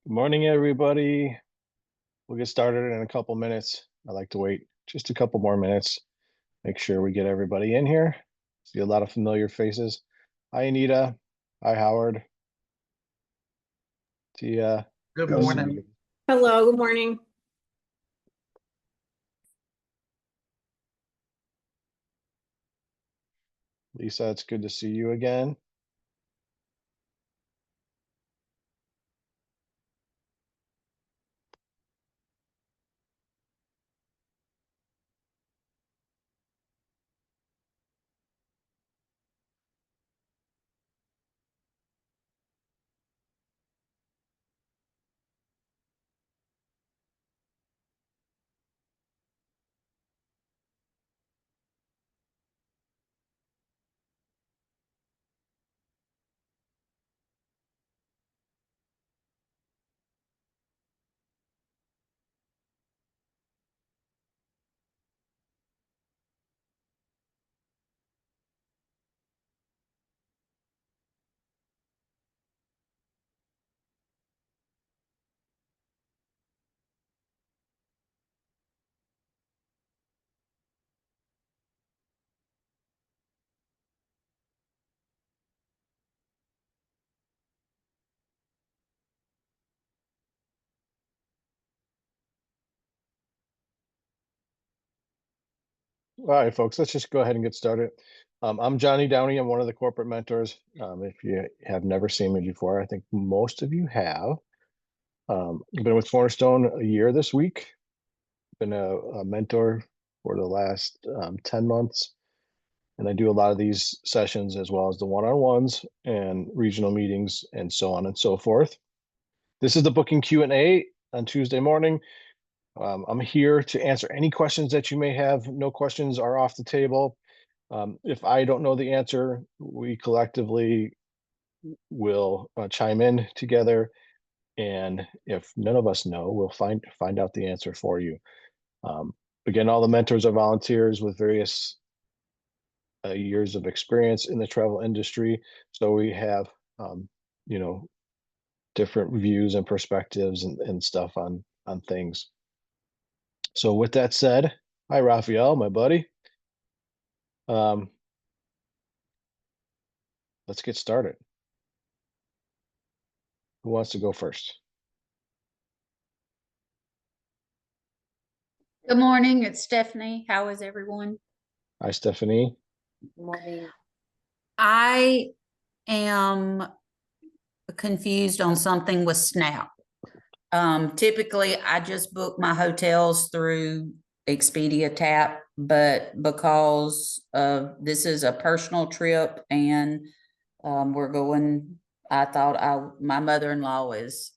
Good morning, everybody. We'll get started in a couple minutes. I like to wait just a couple more minutes, make sure we get everybody in here. See a lot of familiar faces. Hi, Anita. Hi, Howard. Tia. Good morning. Hello, good morning. Lisa, it's good to see you again. All right, folks, let's just go ahead and get started. I'm Johnny Downey. I'm one of the corporate mentors. If you have never seen me before, I think most of you have. I've been with Cornerstone a year this week. Been a mentor for the last 10 months. And I do a lot of these sessions as well as the one-on-ones and regional meetings and so on and so forth. This is the booking Q&A on Tuesday morning. I'm here to answer any questions that you may have. No questions are off the table. If I don't know the answer, we collectively will chime in together. And if none of us know, we'll find out the answer for you. Again, all the mentors are volunteers with various years of experience in the travel industry. So we have, you know, different views and perspectives and stuff on things. So with that said, hi, Raphael, my buddy. Let's get started. Who wants to go first? Good morning, it's Stephanie. How is everyone? Hi, Stephanie. Good morning. I am confused on something with SNAP. Typically, I just book my hotels through Expedia Tap, but because this is a personal trip and we're going, I thought my mother-in-law is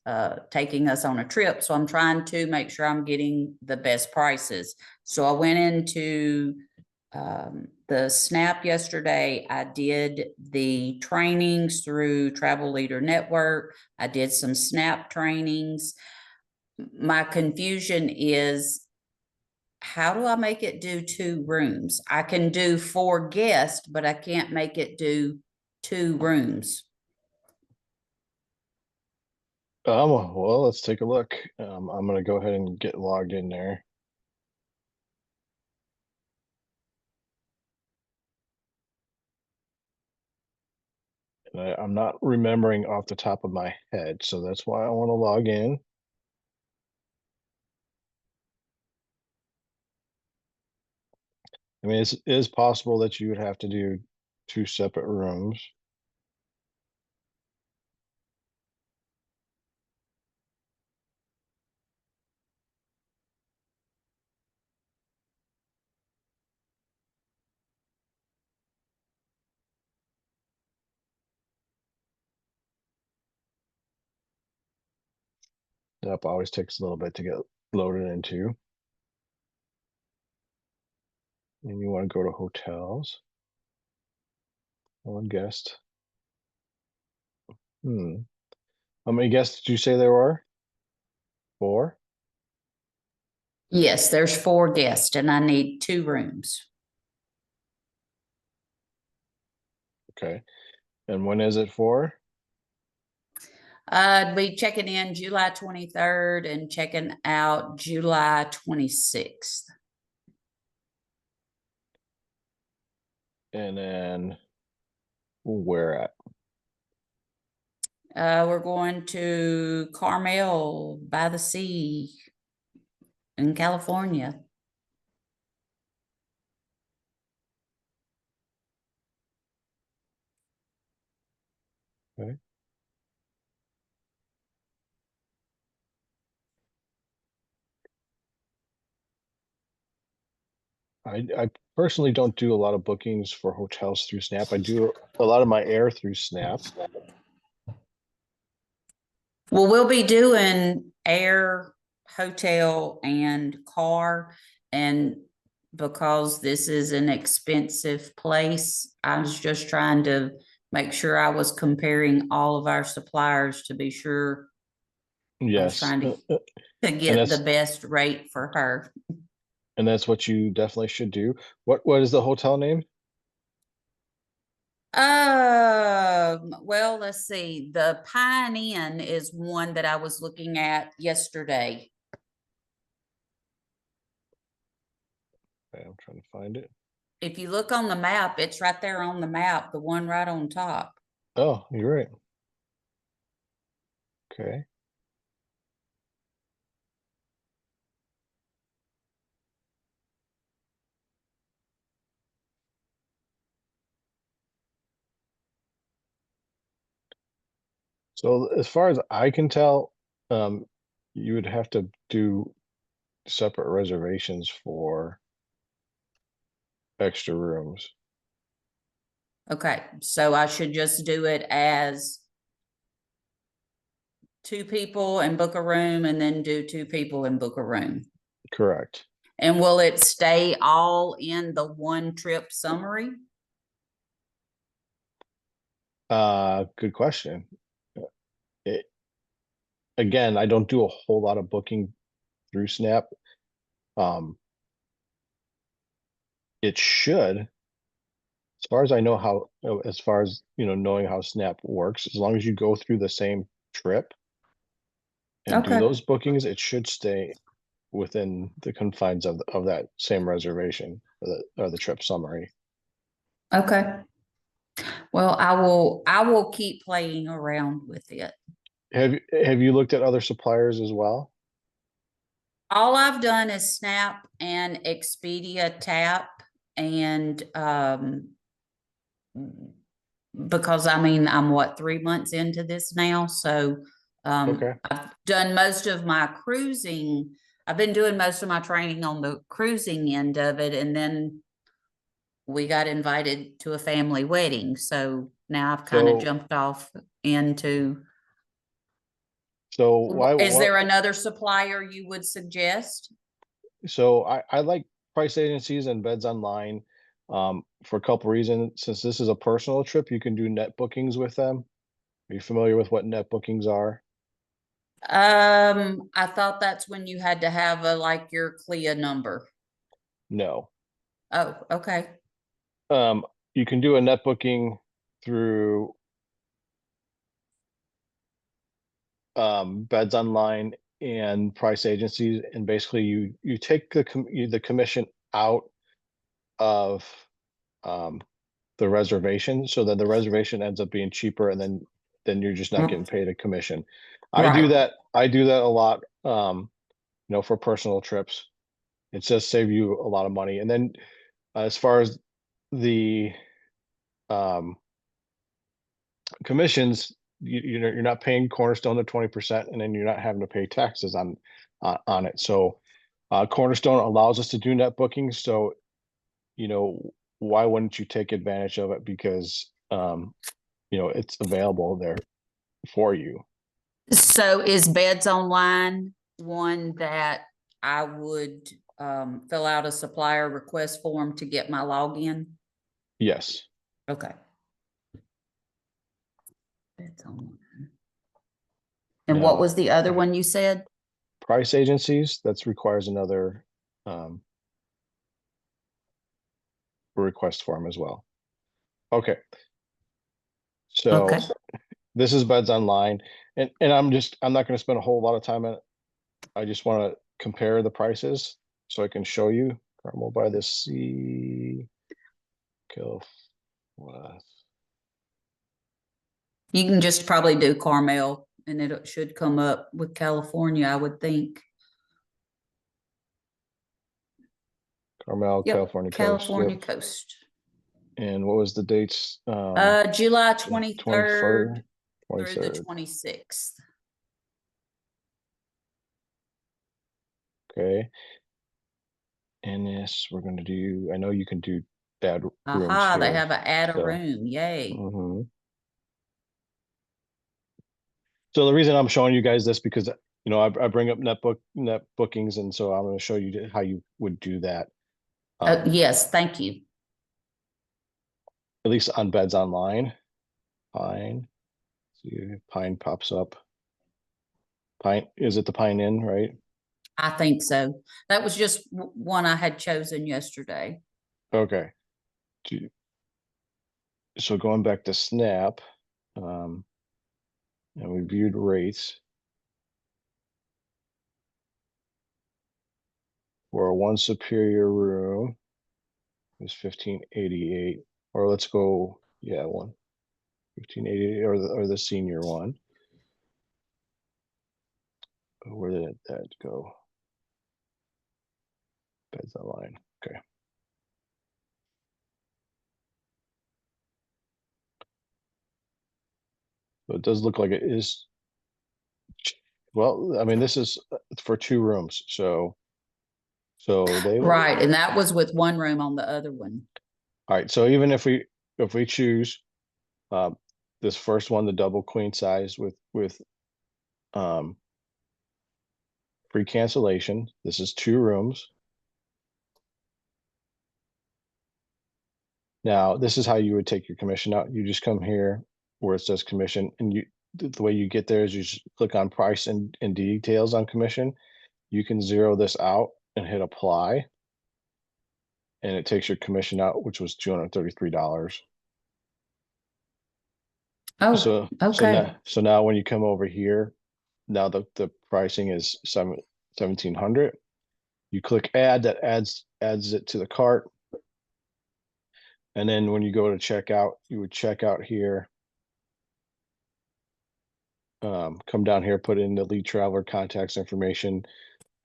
taking us on a trip, so I'm trying to make sure I'm getting the best prices. So I went into the SNAP yesterday. I did the trainings through Travel Leader Network. I did some SNAP trainings. My confusion is, how do I make it do 2 rooms? I can do 4 guests, but I can't make it do 2 rooms. Well, let's take a look. I'm going to go ahead and get logged in there. And I'm not remembering off the top of my head, so that's why I want to log in. I mean, it is possible that you would have to do 2 separate rooms. Yep, always takes a little bit to get loaded into. And you want to go to hotels. 1 guest. How many guests did you say there were? 4? Yes, there's 4 guests and I need 2 rooms. Okay. And when is it for? Be checking in July 23rd and checking out July 26th. And then where at? We're going to Carmel by the sea in California. Okay. I personally don't do a lot of bookings for hotels through Snap. I do a lot of my air through Snap. Well, we'll be doing air, hotel, and car. And because this is an expensive place, I was just trying to make sure I was comparing all of our suppliers to be sure I was Yes. trying to And get the that's best rate for her. and that's what you definitely should do. What is the hotel name? Well, let's see. The Pine Inn is one that I was looking at yesterday. Okay, I'm trying to find it. If you look on the map, it's right there on the map, the one right on top. Oh, you're right. Okay. So as far as I can tell, you would have to do separate reservations for extra rooms. Okay, so I should just do it as two people and book a room and then do two people and book a room. Correct. And will it stay all in the one trip summary? Good question. It, again, I don't do a whole lot of booking through Snap. It should, as far as I know how, as far as, knowing how Snap works, as long as you go through the same trip and do Okay. those bookings, it should stay within the confines of that same reservation or the trip summary. Okay. Well, I will keep playing around with it. Have you looked at other suppliers as well? All I've done is Snap and Expedia Tap and because I mean I'm what 3 months into this now, so Okay. I've done most of my cruising. I've been doing most of my training on the cruising end of it, and then we got invited to a family wedding, so now I've kind of So jumped off into. so why Is what there another supplier you would suggest? so I like price agencies and beds online for a couple reasons. Since this is a personal trip, you can do net bookings with them. Are you familiar with what net bookings are? I thought that's when you had to have a like your CLIA number. No. Oh, okay. You can do a net booking through beds online and price agencies, and basically you take the commission out of the reservation, so that the reservation ends up being cheaper, and then you're just not getting paid a commission. I do Right. that a lot, for personal trips. It just save you a lot of money. And then as far as the um commissions, you're not paying Cornerstone the 20%, and then you're not having to pay taxes on it. So Cornerstone allows us to do net bookings. So why wouldn't you take advantage of it? Because it's available there for you. So is Beds Online one that I would fill out a supplier request form to get my login? Yes. Okay. Beds Online. And what Now, was the other one you said? price agencies, that requires another request form as well. Okay. So Okay. this is Beds Online. And I'm not going to spend a whole lot of time on it. I just want to compare the prices so I can show you. Carmel by the Sea, Kill West. You can just probably do Carmel and it should come up with California, I would think. Carmel, Yep, California coast. California Yep. coast. And what was the dates? July 23rd, 23rd through the 23rd. 26th. Okay. And this we're going to do, I know you can do add rooms Aha, they here. have a add a So, room. Yay. mhm. So the reason I'm showing you guys this because I bring up net bookings, and so I'm going to show you how you would do that. Yes, thank you. At least on Beds Online. Pine. See, Pine pops up. Pine, is it the Pine Inn, right? I think so. That was just one I had chosen yesterday. Okay. So going back to Snap, and we viewed rates for a one superior room is 1588, or let's go, yeah, 1588, or the senior one. Where did that go? Beds Online. Okay. So it does look like it is. Well, I mean, this is for 2 rooms, so they Right, and that was with one room on the other one. All right. So even if we choose this first one, the double queen size with um free cancellation, this is 2 rooms. Now, this is how you would take your commission out. You just come here where it says commission, and the way you get there is you just click on price and details on commission. You can zero this out and hit apply, and it takes your commission out, which was $233. Oh, So okay. now when you come over here, now the pricing is 1700. You click add, that adds it to the cart. And then when you go to checkout, you would check out here. Come down here, put in the lead traveler contacts information,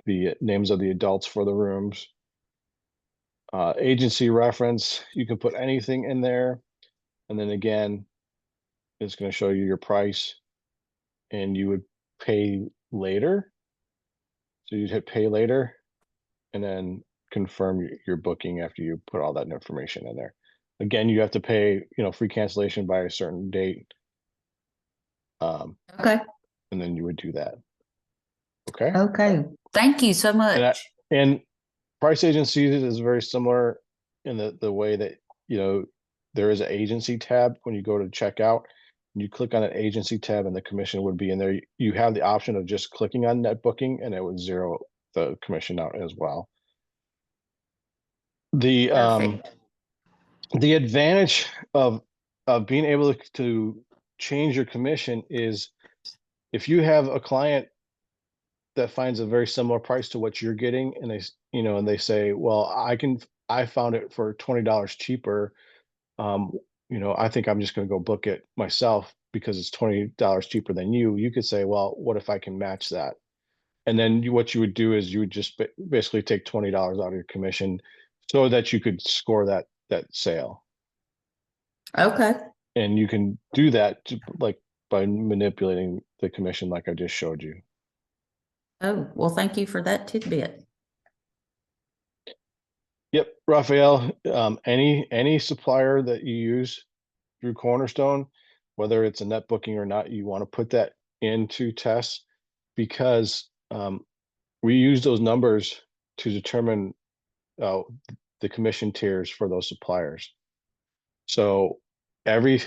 the names of the adults for the rooms, agency reference. You can put anything in there. And then again, it's going to show you your price, and you would pay later. So you'd hit pay later and then confirm your booking after you put all that information in there. Again, you have to pay, free cancellation by a certain date. Okay. And then you would do that. Okay. Okay. Thank you so much. And price agencies is very similar in the way that, there is an agency tab when you go to checkout. You click on an agency tab and the commission would be in there. You have the option of just clicking on net booking and it would zero the commission out as well. The Perfect. the advantage of being able to change your commission is if you have a client that finds a very similar price to what you're getting, and they say, well, I found it for $20 cheaper. I think I'm just going to go book it myself because it's $20 cheaper than you. You could say, well, what if I can match that? And then what you would do is you would just basically take $20 out of your commission so that you could score that sale. Okay. And you can do that like by manipulating the commission like I just showed you. Oh, well, thank you for that tidbit. Yep, Raphael, any supplier that you use through Cornerstone, whether it's a net booking or not, you want to put that into tests because we use those numbers to determine the commission tiers for those suppliers. So every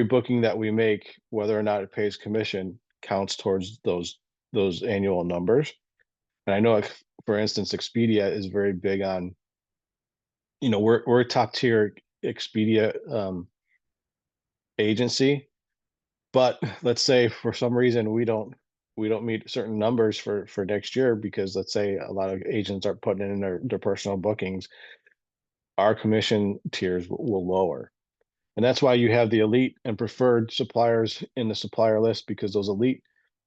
booking that we make, whether or not it pays commission, counts towards those annual numbers. And I know, for instance, Expedia is very big on, we're a top tier Expedia agency. But let's say for some reason we don't meet certain numbers for next year, because let's say a lot of agents are putting in their personal bookings, our commission tiers will lower. And that's why you have the elite and preferred suppliers in the supplier list, because those elite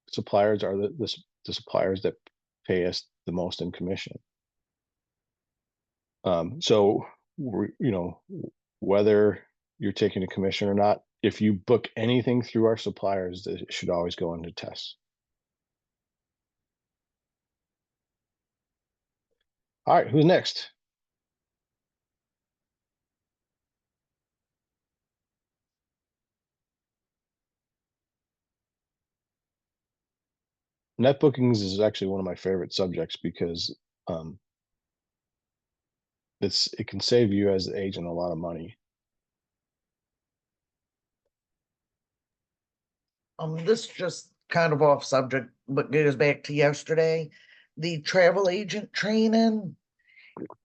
suppliers are the suppliers that pay us the most in commission. So whether you're taking a commission or not, if you book anything through our suppliers, it should always go into tests. All right, who's next? Net bookings is actually one of my favorite subjects, because it can save you as the agent a lot of money. This just kind of off subject, but goes back to yesterday. The travel agent training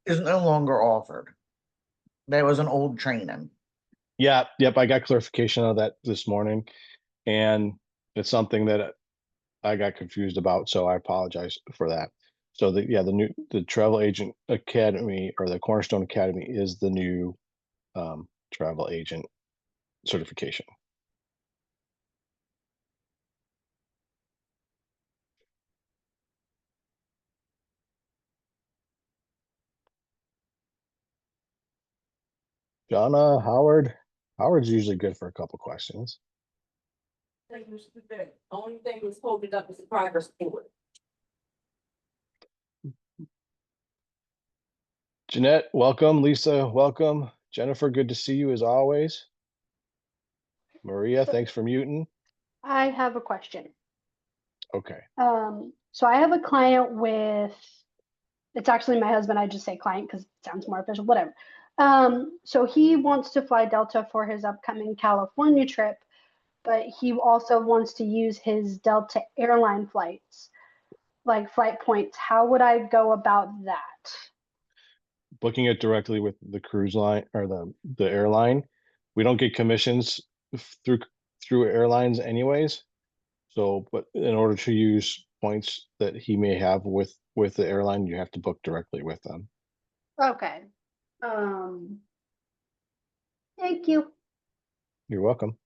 is no longer offered. That was an old training. Yeah, yep, I got clarification of that this morning, and it's something that I got confused about, so I apologize for that. So the Travel Agent Academy, or the Cornerstone Academy, is the new travel agent certification. Howard's usually good for a couple questions. Only thing was holding up is the progress report. Jeanette, welcome. Lisa, welcome. Jennifer, good to see you as always. Maria, thanks for muting. I have a question. Okay. So I have a client with, it's actually my husband, I just say client because it sounds more official, whatever. So he wants to fly Delta for his upcoming California trip, but he also wants to use his Delta airline flights, like flight points. How would I go about that? Booking it directly with the cruise line or the airline. We don't get commissions through airlines anyways. So, but in order to use points that he may have with the airline, you have to book directly with them. Okay. Thank you. You're welcome.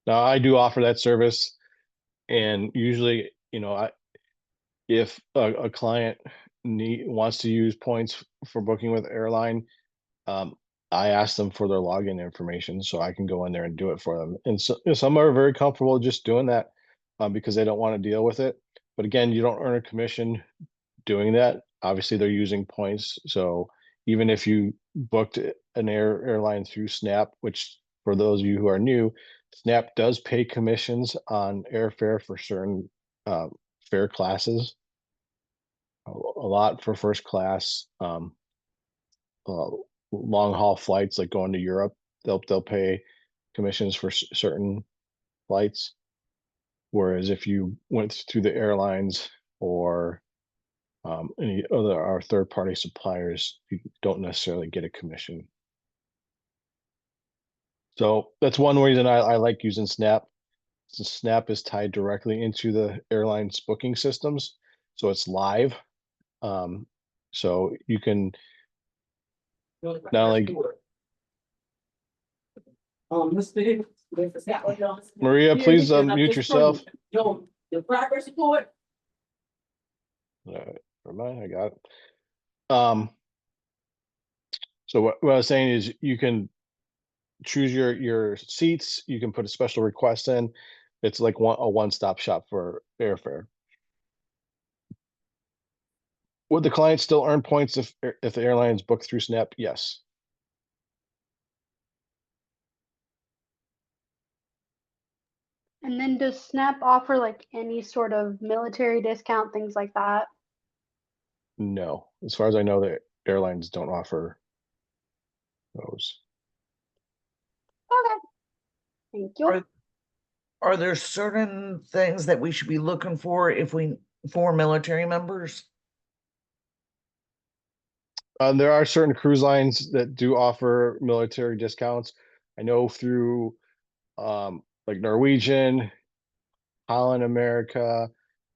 Now, I do offer that service, and usually, if a client wants to use points for booking with airline, I ask them for their login information so I can go in there and do it for them. And so some are very comfortable just doing that because they don't want to deal with it. But again, you don't earn a commission doing that. Obviously, they're using points. So even if you booked an airline through Snap, which for those of you who are new, Snap does pay commissions on airfare for certain fare classes. A lot for first class. Long haul flights like going to Europe, they'll pay commissions for certain flights. Whereas if you went through the airlines or any other our third party suppliers, you don't necessarily get a commission. So that's one reason I like using Snap. So Snap is tied directly into the airline's booking systems, so it's live. So you can not only Maria, please mute yourself. The progress report. Never mind, I got it. So what I was saying is you can choose your seats. You can put a special request in. It's like a one-stop shop for airfare. Would the client still earn points if the airline is booked through Snap? Yes. And then does Snap offer like any sort of military discount, things like that? No. As far as I know, the airlines don't offer those. Okay. Thank you. Are there certain things that we should be looking for for military members? There are certain cruise lines that do offer military discounts. I know through like Norwegian, Holland America,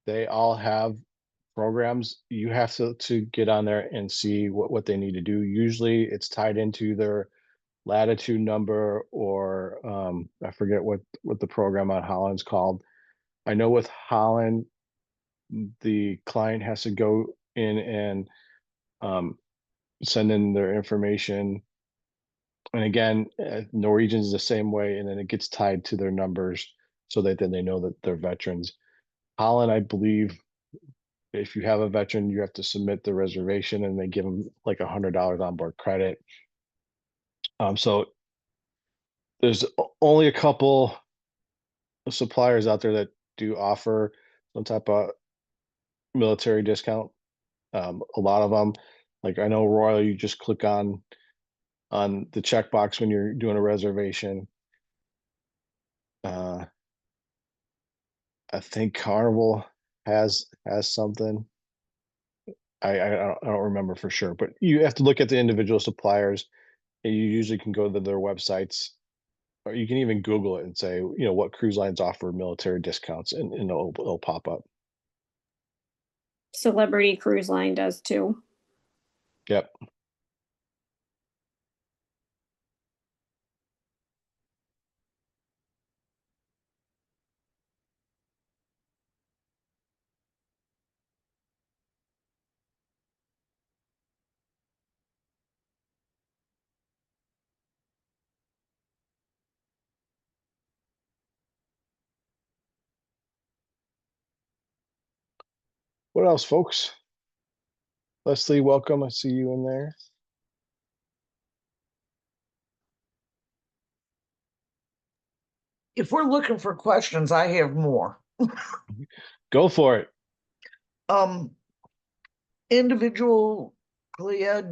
they all have programs. You have to get on there and see what they need to do. Usually it's tied into their latitude number, or I forget what the program on Holland's called. I know with Holland, the client has to go in and send in their information. And again, Norwegian's the same way, and then it gets tied to their numbers so that then they know that they're veterans. Holland, I believe, if you have a veteran, you have to submit the reservation, and they give them like $100 onboard credit. So there's only a couple of suppliers out there that do offer some type of military discount. A lot of them, like I know Royal, you just click on the checkbox when you're doing a reservation. I think Carnival has something. I don't remember for sure, but you have to look at the individual suppliers, and you usually can go to their websites, or you can even Google it and say, what cruise lines offer military discounts, and it'll pop up. Celebrity Cruise Line does too. Yep. What else, folks? Leslie, welcome. I see you in there. If we're looking for questions, I have more. Go for it. Individual, Clea,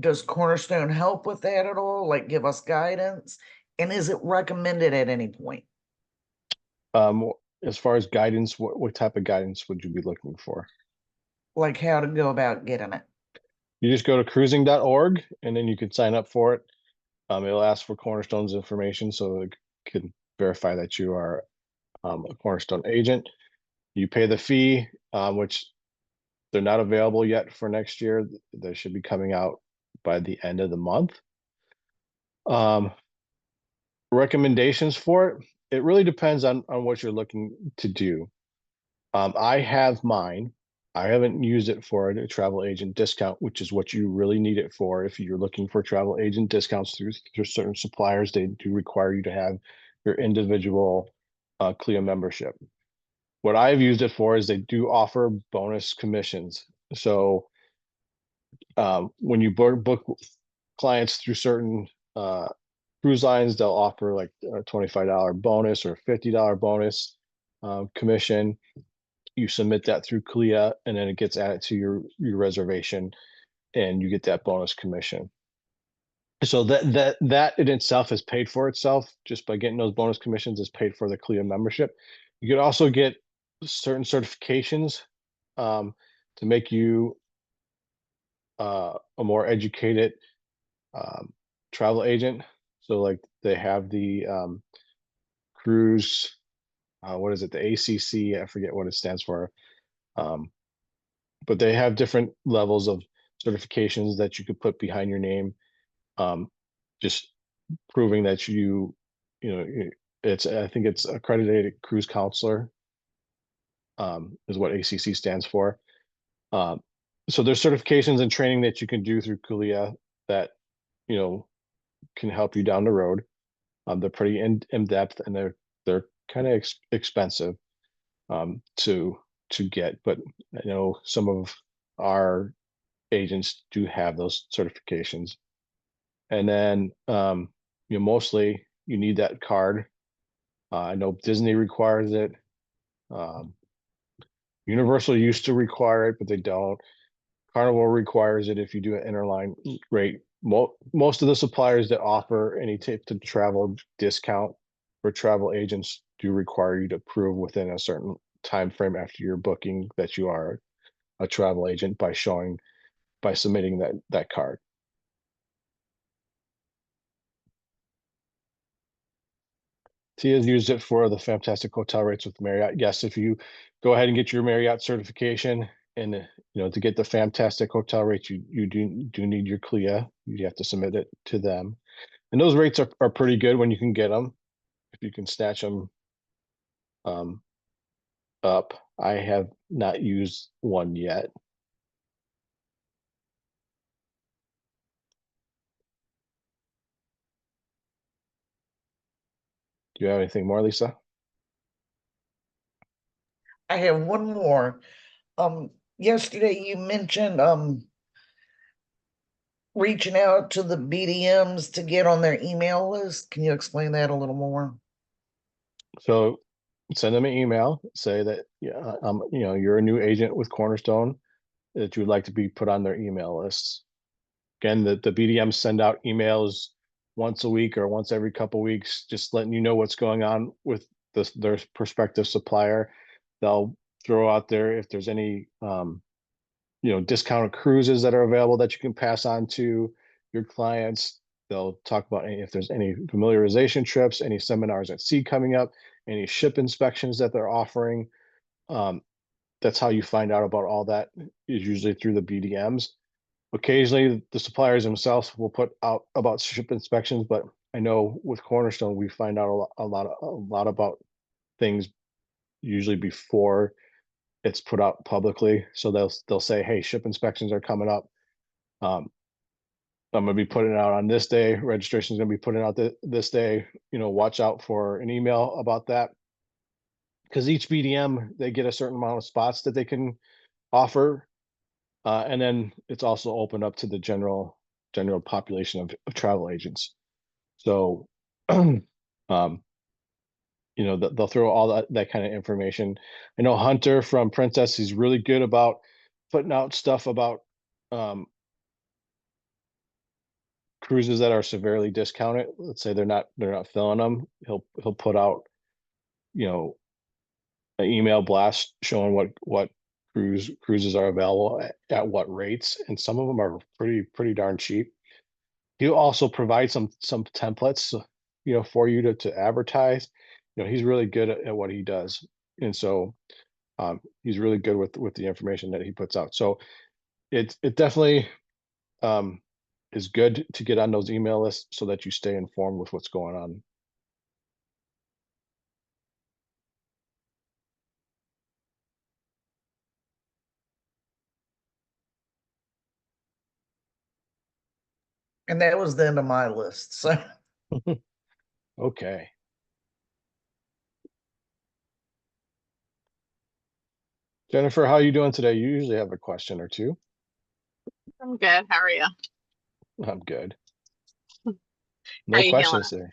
does Cornerstone help with that at all? Like give us guidance? And is it recommended at any point? As far as guidance, what type of guidance would you be looking for? Like how to go about getting it? You just go to cruising.org, and then you can sign up for it. It'll ask for Cornerstone's information, so it can verify that you are a Cornerstone agent. You pay the fee, which they're not available yet for next year. They should be coming out by the end of the month. Recommendations for it, it really depends on what you're looking to do. I have mine. I haven't used it for a travel agent discount, which is what you really need it for. If you're looking for travel agent discounts through certain suppliers, they do require you to have your individual CLIA membership. What I've used it for is they do offer bonus commissions. So when you book clients through certain cruise lines, they'll offer like a $25 bonus or $50 bonus commission. You submit that through CLIA, and then it gets added to your reservation, and you get that bonus commission. So that in itself is paid for itself just by getting those bonus commissions. Is paid for the CLIA membership. You could also get certain certifications to make you a more educated travel agent. So like they have the cruise, what is it, the ACC? I forget what it stands for. But they have different levels of certifications that you could put behind your name, just proving that I think it's accredited cruise counselor, is what ACC stands for. So there's certifications and training that you can do through CLIA that can help you down the road. They're pretty in depth, and they're kind of expensive to get, but I know some of our agents do have those certifications. And then mostly you need that card. I know Disney requires it. Universal used to require it, but they don't. Carnival requires it if you do an interline rate. Most of the suppliers that offer any type of travel discount for travel agents do require you to prove within a certain time frame after your booking that you are a travel agent by showing by submitting that card. Tia's used it for the fantastic hotel rates with Marriott. Yes, if you go ahead and get your Marriott certification and to get the fantastic hotel rates, you do need your CLIA. You have to submit it to them. And those rates are pretty good when you can get them, if you can snatch them up. I have not used one yet. Do you have anything more, Lisa? I have one more. Yesterday you mentioned, reaching out to the BDMs to get on their email list. Can you explain that a little more? So send them an email, say that you're a new agent with Cornerstone, that you would like to be put on their email lists. Again, the BDMs send out emails once a week or once every couple of weeks, just letting you know what's going on with their prospective supplier. They'll throw out there if there's any discounted cruises that are available that you can pass on to your clients. They'll talk about if there's any familiarization trips, any seminars at sea coming up, any ship inspections that they're offering. That's how you find out about all that, is usually through the BDMs. Occasionally, the suppliers themselves will put out about ship inspections, but I know with Cornerstone, we find out a lot about things usually before it's put out publicly. So they'll say, hey, ship inspections are coming up. I'm going to be putting it out on this day. Registration is going to be putting out this day. Watch out for an email about that. Because each BDM, they get a certain amount of spots that they can offer. And then it's also opened up to the general population of travel agents. So, they'll throw all that kind of information. I know Hunter from Princess, he's really good about putting out stuff about cruises that are severely discounted. Let's say they're not filling them. He'll put out, an email blast showing what cruises are available at what rates, and some of them are pretty darn cheap. He'll also provide some templates, for you to advertise. He's really good at what he does, and so he's really good with the information that he puts out. So it definitely is good to get on those email lists so that you stay informed with what's going on. And that was the end of my list. So Okay. Jennifer, how are you doing today? You usually have a question or two. I'm good. How are you? I'm good. How No you questions feeling? there.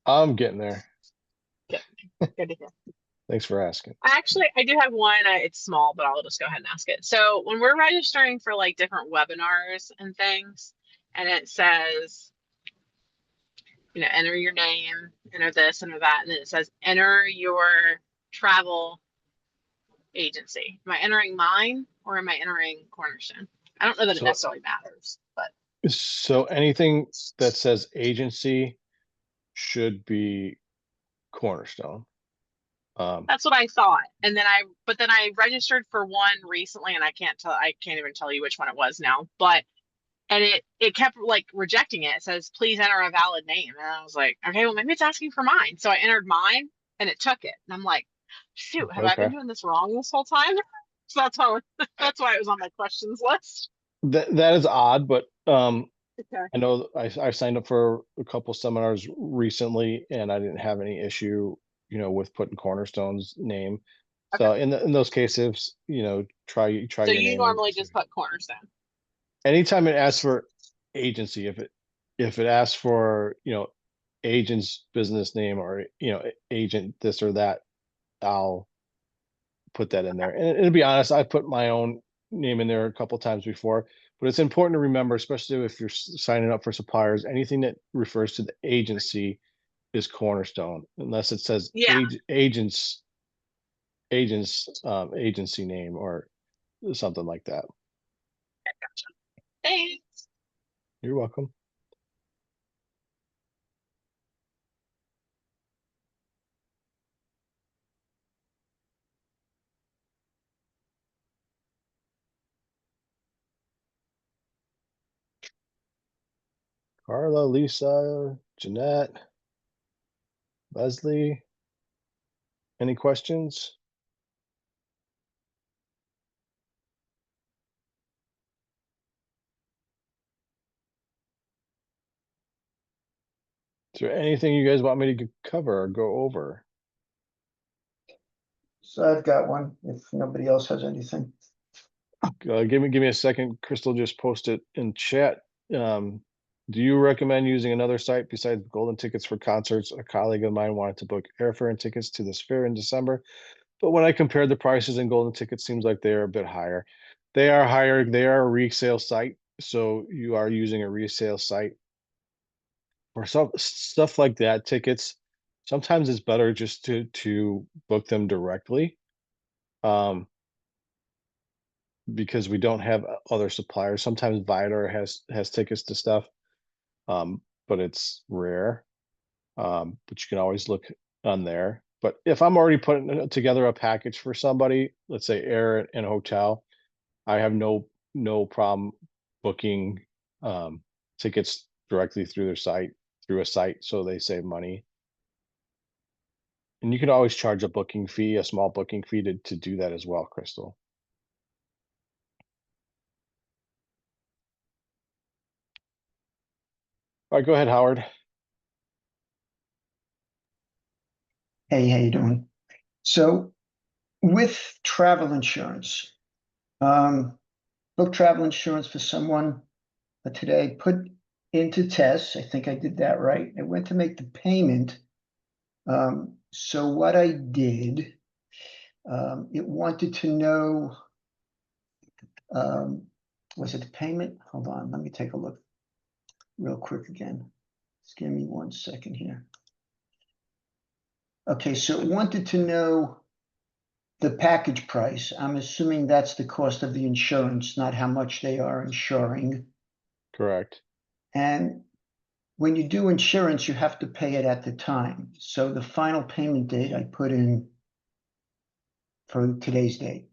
I'm getting there. Good. Good to hear. Thanks for asking. I do have one. It's small, but I'll just go ahead and ask it. So when we're registering for like different webinars and things, and it says, enter your name, enter this, enter that, and then it says enter your travel agency. Am I entering mine or am I entering Cornerstone? I don't know that it So- necessarily matters, but So anything that says agency should be Cornerstone. that's what I thought. And then I registered for one recently, and I can't even tell you which one it was now, and it kept like rejecting it. It says, please enter a valid name. And I was like, okay, well, maybe it's asking for mine. So I entered mine and it took it. And I'm like, shoot, have I been Okay. doing this wrong this whole time? So that's why it was on my questions list. That is odd, but Okay. I know I signed up for a couple seminars recently and I didn't have any issue, with putting Cornerstone's name. So in those cases, try So your you name. normally just put Cornerstone. Anytime it asks for agency, if it asks for, agent's business name or, agent this or that, I'll put that in there. And to be honest, I put my own name in there a couple times before, but it's important to remember, especially if you're signing up for suppliers, anything that refers to the agency is Cornerstone, unless it says Yeah. agent's agency name or something like that. Thanks. You're welcome. Carla, Lisa, Jeanette, Leslie. Any questions? Is there anything you guys want me to cover or go over? So I've got one, if nobody else has anything. Give me a second. Crystal just posted in chat. Do you recommend using another site besides Golden Tickets for concerts? A colleague of mine wanted to book airfare and tickets to this fair in December, but when I compared the prices in Golden Tickets, seems like they are a bit higher. They are higher. They are a resale site, so you are using a resale site for some stuff like that. Tickets, sometimes it's better just to book them directly. Because we don't have other suppliers. Sometimes Viator has tickets to stuff, but it's rare. But you can always look on there. But if I'm already putting together a package for somebody, let's say air and hotel, I have no problem booking tickets directly through their site, through a site, so they save money. And you can always charge a booking fee, a small booking fee to do that as well, Crystal. All right, go ahead, Howard. Hey, how you doing? So with travel insurance, book travel insurance for someone today, put into tests. I think I did that right. I went to make the payment. So what I did, it wanted to know, was it the payment? Hold on, let me take a look real quick again. Just give me 1 second here. Okay, so it wanted to know the package price. I'm assuming that's the cost of the insurance, not how much they are insuring. Correct. And when you do insurance, you have to pay it at the time. So the final payment date I put in for today's date.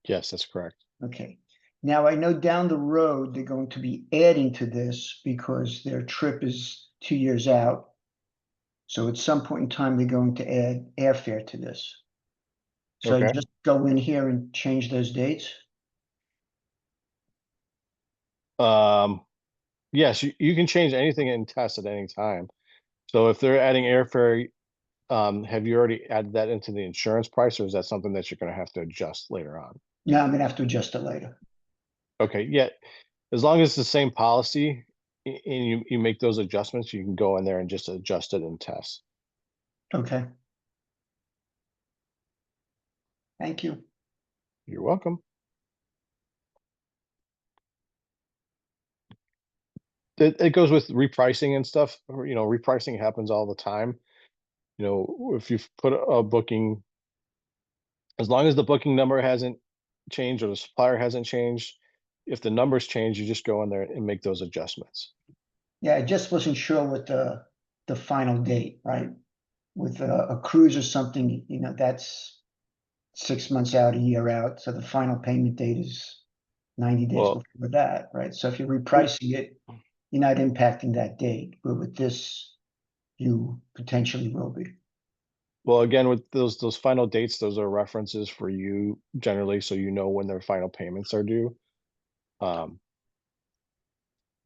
Yes, that's correct. Okay. Now I know down the road, they're going to be adding to this because their trip is 2 years out. So at some point in time, they're going to add airfare to this. So Okay. I just go in here and change those dates. Yes, you can change anything in test at any time. So if they're adding airfare, have you already added that into the insurance price, or is that something that you're gonna have to adjust later on? No, I'm gonna have to adjust it later. Okay, yeah, as long as it's the same policy and you make those adjustments, you can go in there and just adjust it in test. Okay. Thank you. You're welcome. It goes with repricing and stuff. Repricing happens all the time. If you've put a booking, as long as the booking number hasn't changed or the supplier hasn't changed, if the numbers change, you just go in there and make those adjustments. Yeah, I just wasn't sure with the final date, right? With a cruise or something, that's 6 months out, a year out. So the final payment date is 90 days Well, before that, right? So if you're repricing it, you're not impacting that date. But with this, you potentially will be. well, again, with those final dates, those are references for you generally, so you know when their final payments are due.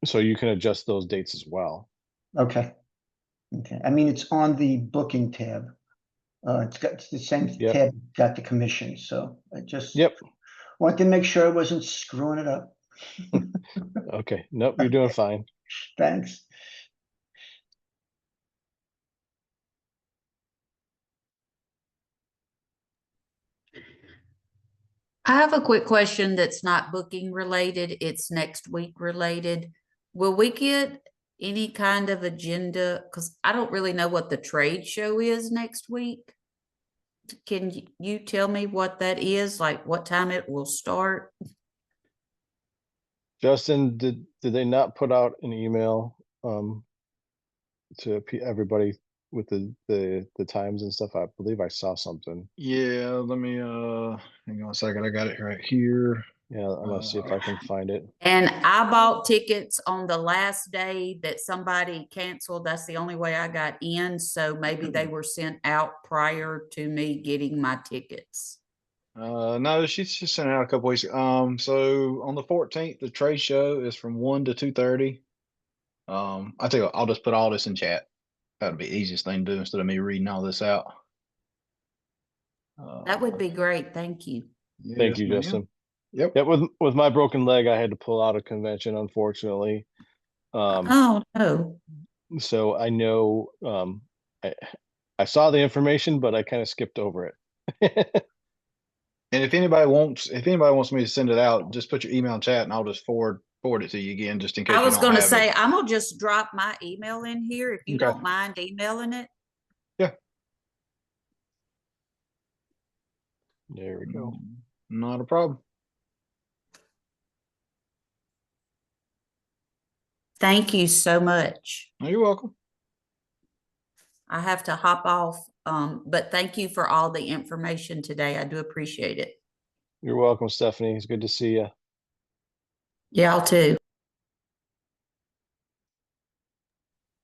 So you can adjust those dates as well. Okay. Okay. I mean, it's on the booking tab. It's the same Yep. tab, got the commission. So I just Yep. wanted to make sure I wasn't screwing it up. Okay. Nope, you're doing fine. Thanks. I have a quick question that's not booking related. It's next week related. Will we get any kind of agenda? Because I don't really know what the trade show is next week. Can you tell me what that is? Like what time it will start? Justin, did they not put out an email to everybody with the times and stuff? I believe I saw something. Yeah, let me hang on a second. I got it right here. Yeah, I'm gonna see if I can find it. And I bought tickets on the last day that somebody canceled. That's the only way I got in. So maybe they were sent out prior to me getting my tickets. No, she's just sent out a couple weeks. So on the 14th, the trade show is from 1 to 2:30. I tell you what, I'll just put all this in chat. That'd be the easiest thing to do instead of me reading all this out. That would be great. Thank you. Thank Yes, you, ma'am. Justin. Yep. Yeah, with my broken leg, I had to pull out a convention, unfortunately. Oh, no. So I know I saw the information, but I kind of skipped over it. And if anybody wants me to send it out, just put your email in chat and I'll just forward it to you again, just in case I you was don't going to have say, it. I'm going to just drop my email in here if you Okay. don't mind emailing it. Yeah. There we go. Not a problem. Thank you so much. Oh, you're welcome. I have to hop off, but thank you for all the information today. I do appreciate it. You're welcome, Stephanie. It's good to see you. Y'all too.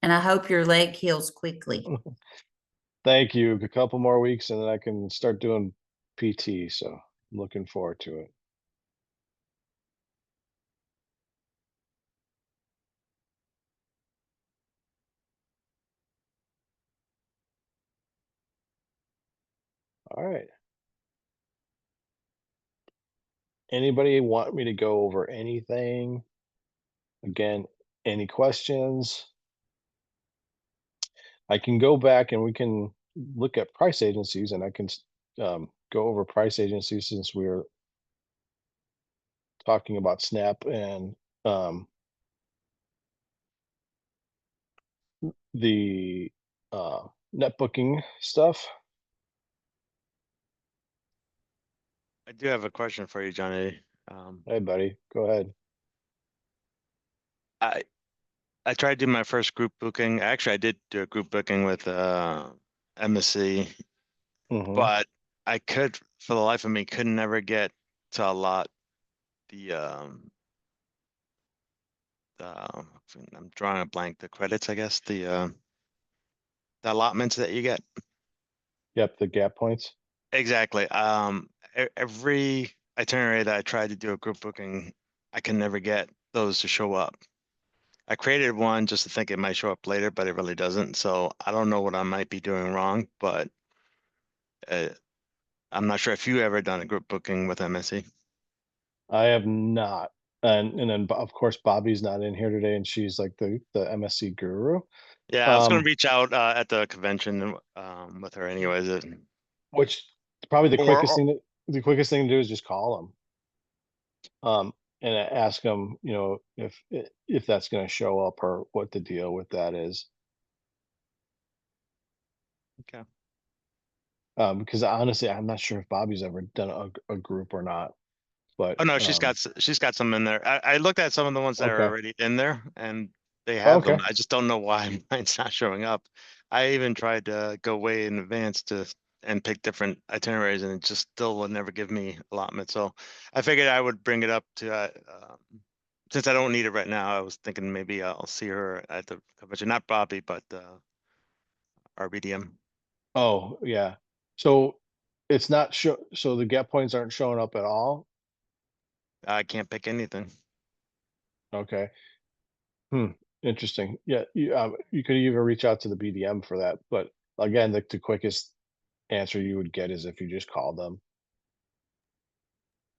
And I hope your leg heals quickly. Thank you. A couple more weeks and then I can start doing PT. So I'm looking forward to it. All right. Anybody want me to go over anything? Again, any questions? I can go back and we can look at price agencies and I can go over price agencies since we're talking about Snap and the net booking stuff. I do have a question for you, Johnny. Hey, buddy, go ahead. I tried to do my first group booking. Actually, I did do a group booking with MSC, Mhm. but I could, for the life of me, could never get to allot the I'm drawing a blank, the credits, I guess, the allotments that you get. Yep, the gap points. Exactly. Every itinerary that I tried to do a group booking, I can never get those to show up. I created one just to think it might show up later, but it really doesn't. So I don't know what I might be doing wrong, but I'm not sure if you ever done a group booking with MSC. I have not. And then of course Bobby's not in here today and she's like the MSC guru. Yeah, I was going to reach out at the convention with her anyways. Which probably the Or- quickest thing to do is just call them. And ask them, you know, if that's going to show up or what the deal with that is. Okay. Because honestly, I'm not sure if Bobby's ever done a group or not. But Oh no, she's got some in there. I looked at some of the ones that are Okay. already in there, and they have them. Okay. I just don't know why mine's not showing up. I even tried to go way in advance and pick different itineraries, and it just still would never give me allotment. So I figured I would bring it up to since I don't need it right now. I was thinking maybe I'll see her at the convention, not Bobby, but RBDM. Oh yeah. So it's not so the gap points aren't showing up at all. I can't pick anything. Okay. Interesting. Yeah, you could even reach out to the BDM for that, but again, the quickest answer you would get is if you just call them.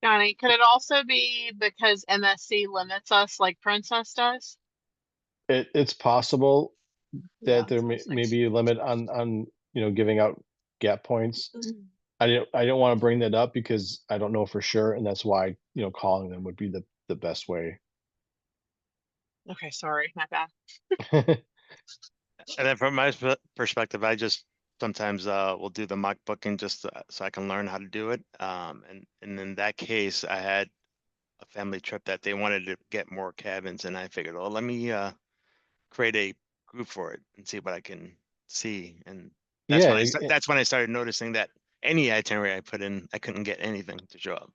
Johnny, could it also be because MSC limits us like Princess does? It's possible Yeah, that there may that's nice. be a limit on giving out gap points. I don't want to bring that up because I don't know for sure, and that's why calling them would be the best way. Okay, sorry, my bad. And then from my perspective, I just sometimes will do the mock booking just so I can learn how to do it. And in that case, I had a family trip that they wanted to get more cabins, and I figured, oh, let me create a group for it and see what I can see. And that's Yeah, when that's when I started noticing that any itinerary I put in, I couldn't get anything to show up.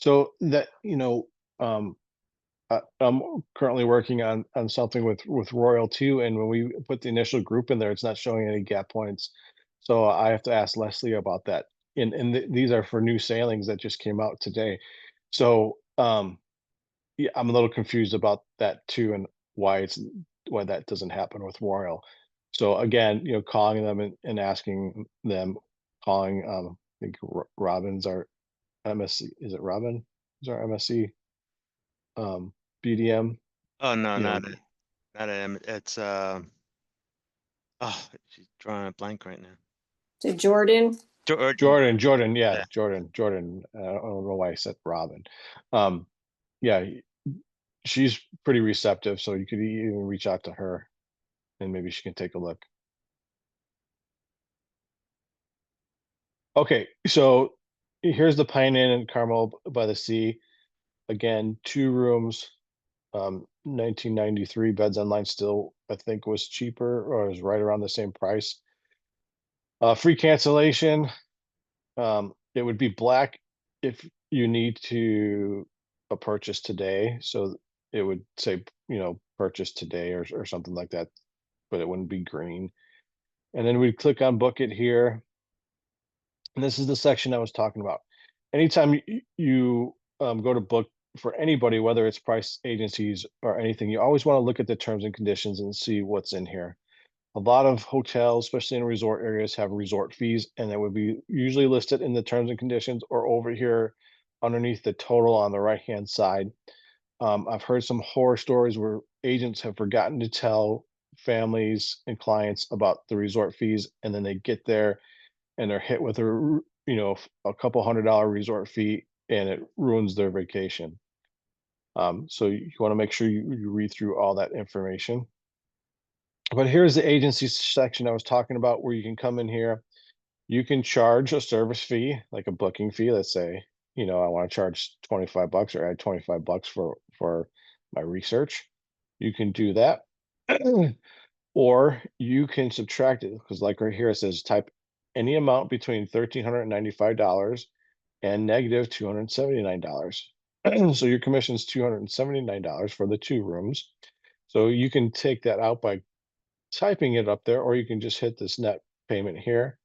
so that, I'm currently working on something with Royal too, and when we put the initial group in there, it's not showing any gap points. So I have to ask Leslie about that. And these are for new sailings that just came out today. So yeah, I'm a little confused about that too, and why that doesn't happen with Royal. So again, calling them and asking them, calling I think Robin's our MSC. Is it Robin? Is our MSC BDM? Oh no, You know, not a, it's oh, she's drawing a blank right now. To Jordan. Jordan, yeah, Yeah. Jordan. I don't know why I said Robin. Yeah, she's pretty receptive, so you could even reach out to her, and maybe she can take a look. Okay, so here's the Pine Inn in Carmel by the Sea. Again, 2 rooms, 1993. Beds Online still, I think, was cheaper or was right around the same price. Free cancellation. It would be black if you need to purchase today. So it would say, purchase today or something like that, but it wouldn't be green. And then we'd click on book it here. And this is the section I was talking about. Anytime you go to book for anybody, whether it's price agencies or anything, you always want to look at the terms and conditions and see what's in here. A lot of hotels, especially in resort areas, have resort fees, and it would be usually listed in the terms and conditions or over here underneath the total on the right-hand side. I've heard some horror stories where agents have forgotten to tell families and clients about the resort fees, and then they get there and they're hit with a couple $100 resort fee, and it ruins their vacation. So you want to make sure you read through all that information. But here's the agency section I was talking about, where you can come in here. You can charge a service fee, like a booking fee. Let's say, I want to charge $25 or add $25 for my research. You can do that. Or you can subtract it, because like right here, it says type any amount between $1,395 and negative $279. So your commission is $279 for the 2 rooms. So you can take that out by typing it up there, or you can just hit this net payment here.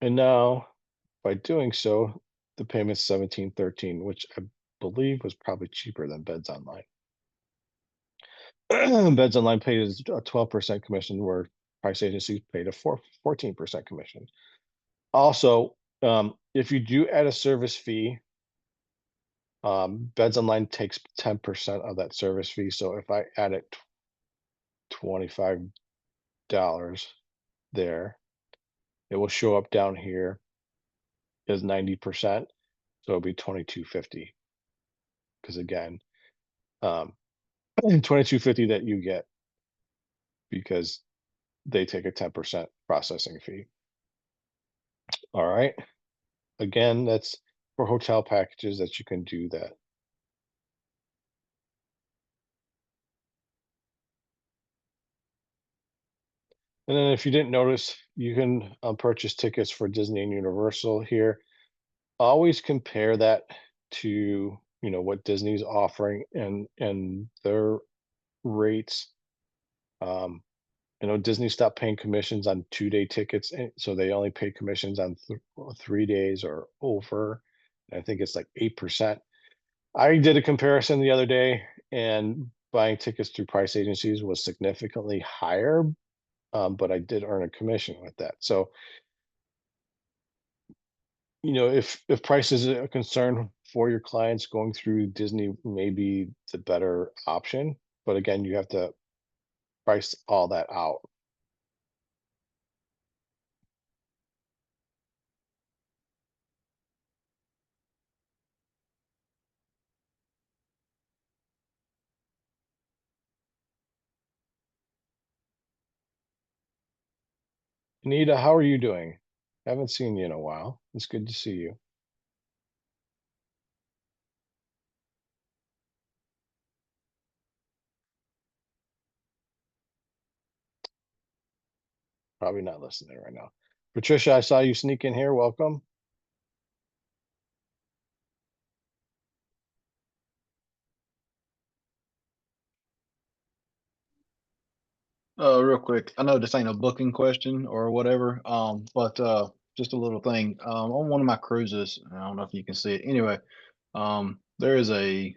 And now by doing so, the payment's $17.13, which I believe was probably cheaper than Beds Online. Beds Online pays a 12% commission, where price agencies paid a 14% commission. Also, if you do add a service fee, Beds Online takes 10% of that service fee. So if I added $25 there, it will show up down here as 90%. So it'll be $22.50. Because again, $22.50 that you get because they take a 10% processing fee. All right. Again, that's for hotel packages that you can do that. And then if you didn't notice, you can purchase tickets for Disney and Universal here. Always compare that to, what Disney's offering and their rates. Disney stopped paying commissions on 2-day tickets, so they only pay commissions on 3 days or over. I think it's like 8%. I did a comparison the other day, and buying tickets through price agencies was significantly higher, but I did earn a commission with that. So, if price is a concern for your clients, going through Disney may be the better option. But again, you have to price all that out. Anita, how are you doing? Haven't seen you in a while. It's good to see you. Probably not listening right now. Patricia, I saw you sneak in here. Welcome. Real quick, I know this ain't a booking question or whatever, but just a little thing. On one of my cruises, I don't know if you can see it. Anyway, there is a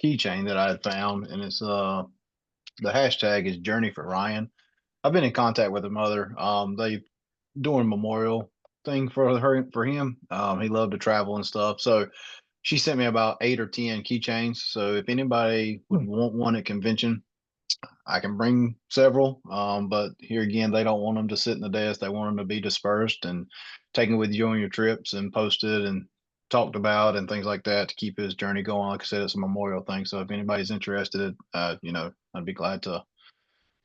keychain that I had found, and it's the hashtag is Journey for Ryan. I've been in contact with her mother. They doing memorial thing for him. He loved to travel and stuff. So she sent me about 8 or 10 keychains. So if anybody would want one at convention, I can bring several. But here again, they don't want them to sit in the desk. They want them to be dispersed and taken with you on your trips and posted and talked about and things like that to keep his journey going. Like I said, it's a memorial thing. So if anybody's interested, I'd be glad to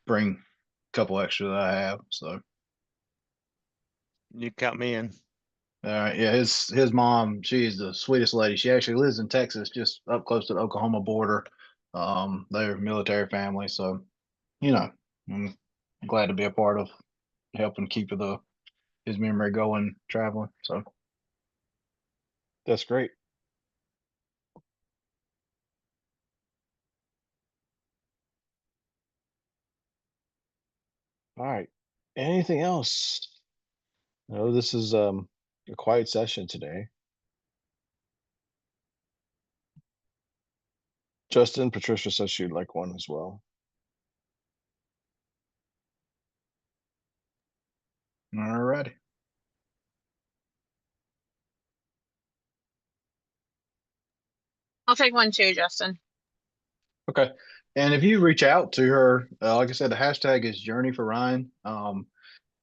bring a couple extra that I have. So. You count me in. All right, yeah, his mom, she's the sweetest lady. She actually lives in Texas, just up close to the Oklahoma border. They're a military family, so I'm glad to be a part of helping keep his memory going traveling. So That's great. All right. Anything else? No, this is a quiet session today. Justin, Patricia says she'd like one as well. all righty. I'll take one too, Justin. Okay. And if you reach out to her, like I said, the hashtag is Journey for Ryan.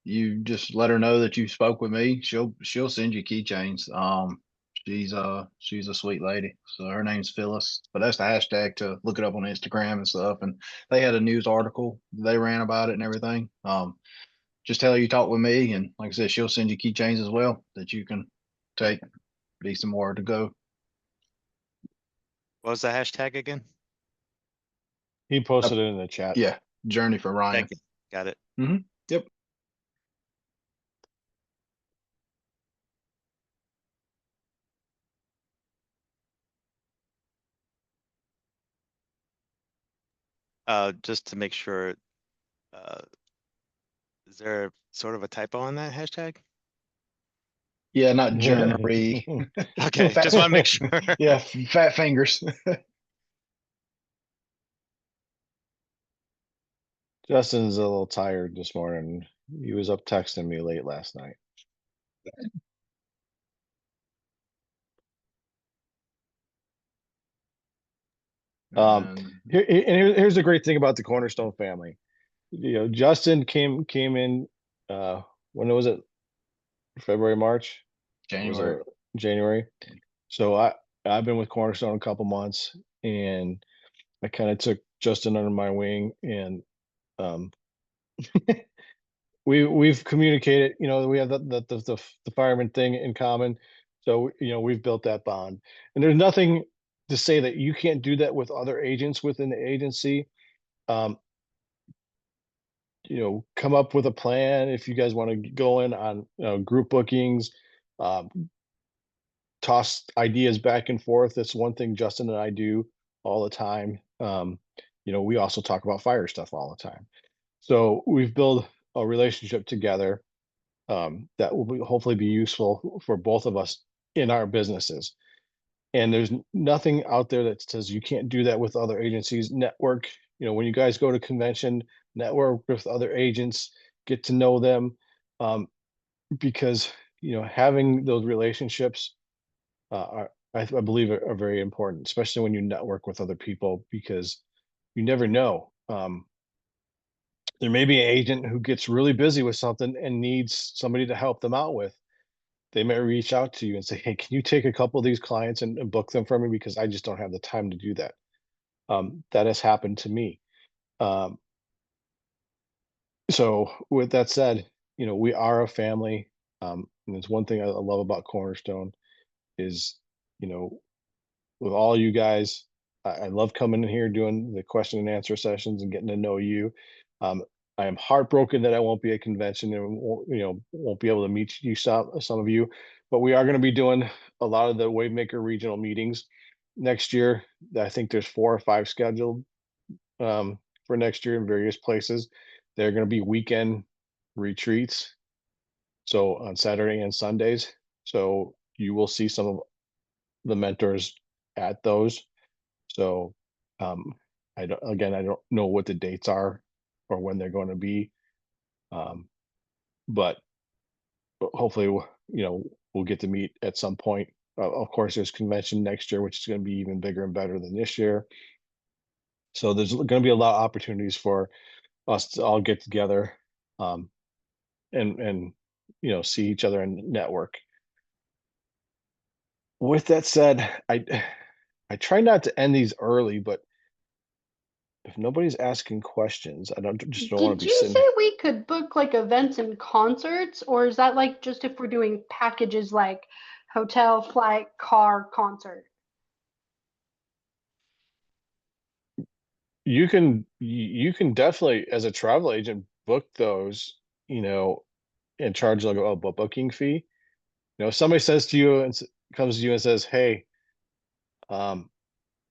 You just let her know that you spoke with me. She'll send you keychains. She's a sweet lady. So her name's Phyllis, but that's the hashtag to look it up on Instagram and stuff. And they had a news article they ran about it and everything. Just tell her you talked with me, and like I said, she'll send you keychains as well that you can take. Be some more to go. What was the hashtag again? He posted it in the chat. Yeah, Journey for Ryan. Thank you. Got it. Yep. Just to make sure, is there sort of a typo on that hashtag? Yeah, not Journey. Okay, just want to make sure. Yeah, fat fingers. Justin's a little tired this morning. He was up texting me late last night. Here's the great thing about the Cornerstone family. Justin came in when was it? February, March? January. January. So I've been with Cornerstone a couple months, and I kind of took Justin under my wing, and we've communicated. We have the fireman thing in common, so we've built that bond. And there's nothing to say that you can't do that with other agents within the agency. Come up with a plan if you guys want to go in on group bookings. Toss ideas back and forth. That's one thing Justin and I do all the time. We also talk about fire stuff all the time. So we've built a relationship together that will hopefully be useful for both of us in our businesses. And there's nothing out there that says you can't do that with other agencies. Network, when you guys go to convention, network with other agents, get to know them, because having those relationships I believe are very important, especially when you network with other people, because you never know. There may be an agent who gets really busy with something and needs somebody to help them out with. They may reach out to you and say, hey, can you take a couple of these clients and book them for me, because I just don't have the time to do that. That has happened to me. So with that said, we are a family. And it's one thing I love about Cornerstone is, with all you guys, I love coming in here doing the question and answer sessions and getting to know you. I am heartbroken that I won't be at convention and won't be able to meet you, some of you, but we are going to be doing a lot of the Wavemaker regional meetings next year. I think there's 4 or 5 scheduled for next year in various places. They're going to be weekend retreats, so on Saturday and Sundays. So you will see some of the mentors at those. So I don't know what the dates are or when they're going to be, but hopefully we'll get to meet at some point. Of course, there's convention next year, which is going to be even bigger and better than this year. So there's going to be a lot of opportunities for us to all get together, and see each other and network. With that said, I try not to end these early, but if nobody's asking questions, I don't want Did to be you sitting. say we could book like events and concerts, or is that like just if we're doing packages like hotel, flight, car, concert? You can definitely, as a travel agent, book those, and charge like a booking fee. If somebody says to you and comes to you and says, "Hey, I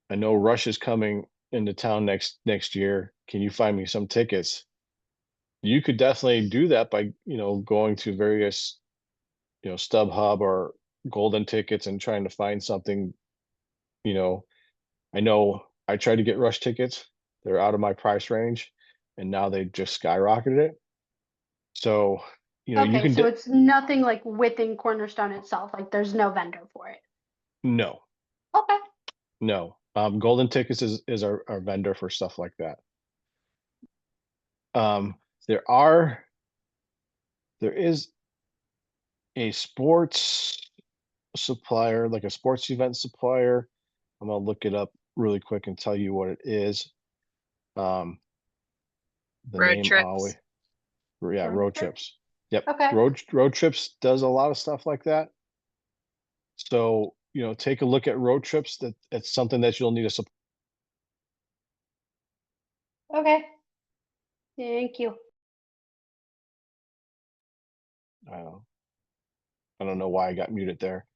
know Rush is coming into town next year. Can you find me some tickets?" You could definitely do that by, going to various, StubHub or Golden Tickets and trying to find something. I know I tried to get Rush tickets. They're out of my price range, and now they just skyrocketed it. So, you Okay, can so it's nothing like within Cornerstone itself. Like there's no vendor for it. no, Okay. no. Golden Tickets is our vendor for stuff like that. There is a sports supplier, like a sports event supplier. I'm gonna look it up really quick and tell you what it is. The Road name trips. always, yeah, Road Road Trip? Trips. Yep, Okay. Road Trips does a lot of stuff like that. So, take a look at Road Trips. It's something that you'll need a support. Okay. Thank you. I don't know why I got muted there.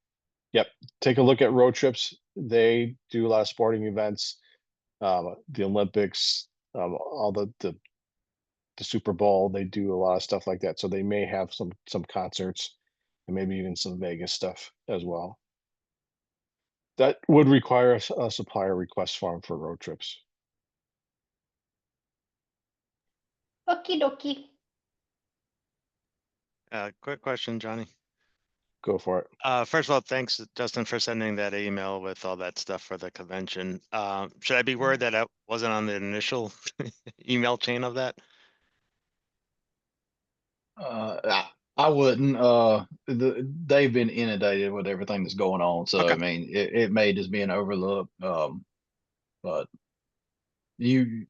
Yep, take a look at Road Trips. They do a lot of sporting events, the Olympics, all the Super Bowl. They do a lot of stuff like that. So they may have some concerts and maybe even some Vegas stuff as well. That would require a supplier request form for Road Trips. Okie dokie. Quick question, Johnny. Go for it. First of all, thanks, Justin, for sending that email with all that stuff for the convention. Should I be worried that I wasn't on the initial email chain of that? I wouldn't. They've been inundated with everything that's going on, so Okay. I mean, it may just be an overlook. But would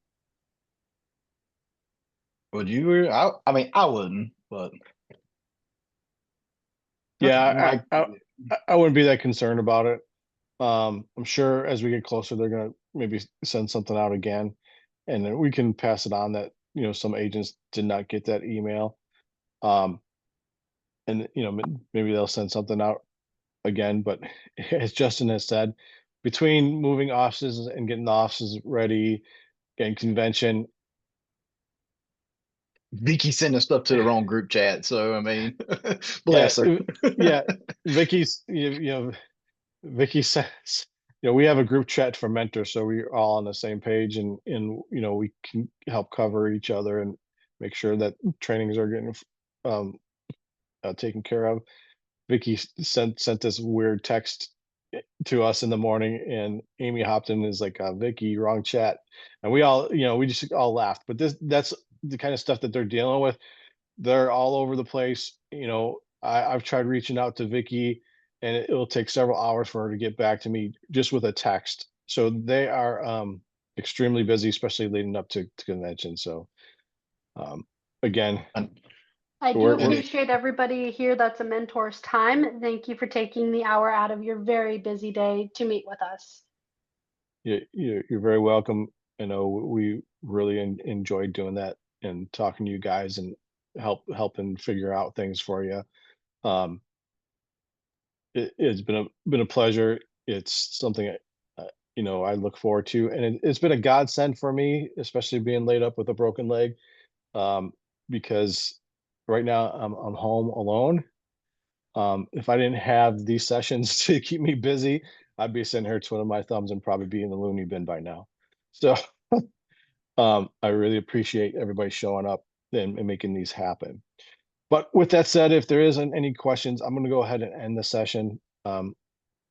you? I mean, I wouldn't, but Yeah, I wouldn't be that concerned about it. I'm sure as we get closer, they're gonna maybe send something out again, and then we can pass it on that some agents did not get that email. And maybe they'll send something out again. But as Justin has said, between moving offices and getting the offices ready and convention, Vicky sending stuff to the wrong group chat. So I mean, bless her. Yeah, Vicky's Vicky says, we have a group chat for mentors, so we're all on the same page, and we can help cover each other and make sure that trainings are getting taken care of. Vicky sent this weird text to us in the morning, and Amy Hopton is like, "Vicky, wrong chat," and we all, we just all laughed. But that's the kind of stuff that they're dealing with. They're all over the place. I've tried reaching out to Vicky, and it'll take several hours for her to get back to me just with a text. So they are extremely busy, especially leading up to convention. So again, I do we're appreciate everybody here that's a mentor's time. Thank you for taking the hour out of your very busy day to meet with us. you're very welcome. We really enjoyed doing that and talking to you guys and helping figure out things for you. It's been a pleasure. It's something I look forward to, and it's been a godsend for me, especially being laid up with a broken leg, because right now I'm home alone. If I didn't have these sessions to keep me busy, I'd be sitting here twiddling my thumbs and probably be in the loony bin by now. So I really appreciate everybody showing up and making these happen. But with that said, if there isn't any questions, I'm going to go ahead and end the session a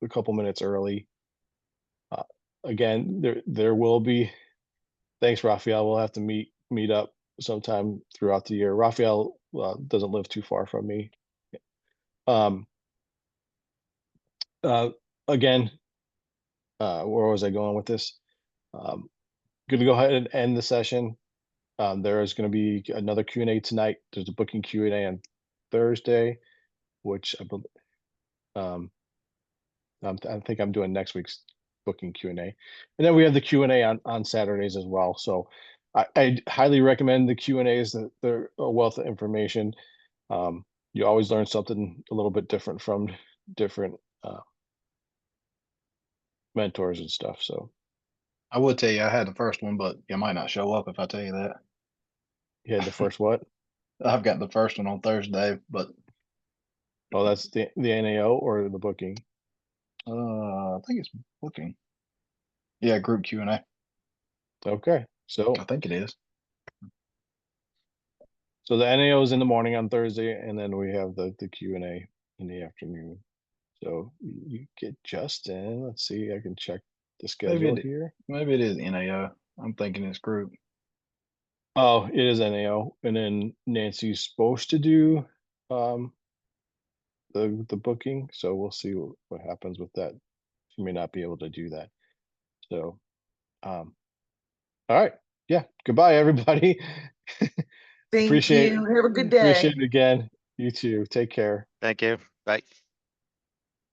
couple minutes early. Again, there will be. Thanks, Raphael. We'll have to meet up sometime throughout the year. Raphael doesn't live too far from me. Again, where was I going with this? Going to go ahead and end the session. There is going to be another Q&A tonight. There's a booking Q&A on Thursday, which I believe I think I'm doing next week's booking Q&A, and then we have the Q&A on Saturdays as well. So I highly recommend the Q&As. That they're a wealth of information. You always learn something a little bit different from different mentors and stuff. So I would tell you I had the first one, but you might not show up if I tell you that. you had the first what? I've got the first one on Thursday, but Oh, that's the NAO or the booking? I think it's booking. Yeah, group Q&A. Okay, so I think it is. So the NAO is in the morning on Thursday, and then we have the Q&A in the afternoon. So you get Justin. Let's see, I can check the schedule here. Maybe it is NAO. I'm thinking it's group. Oh, it is NAO, and then Nancy's supposed to do the booking. So we'll see what happens with that. She may not be able to do that. So, all right, yeah. Goodbye, everybody. Thank Appreciate you. Have a good day. Appreciate it again. You too. Take care. Thank you. Bye.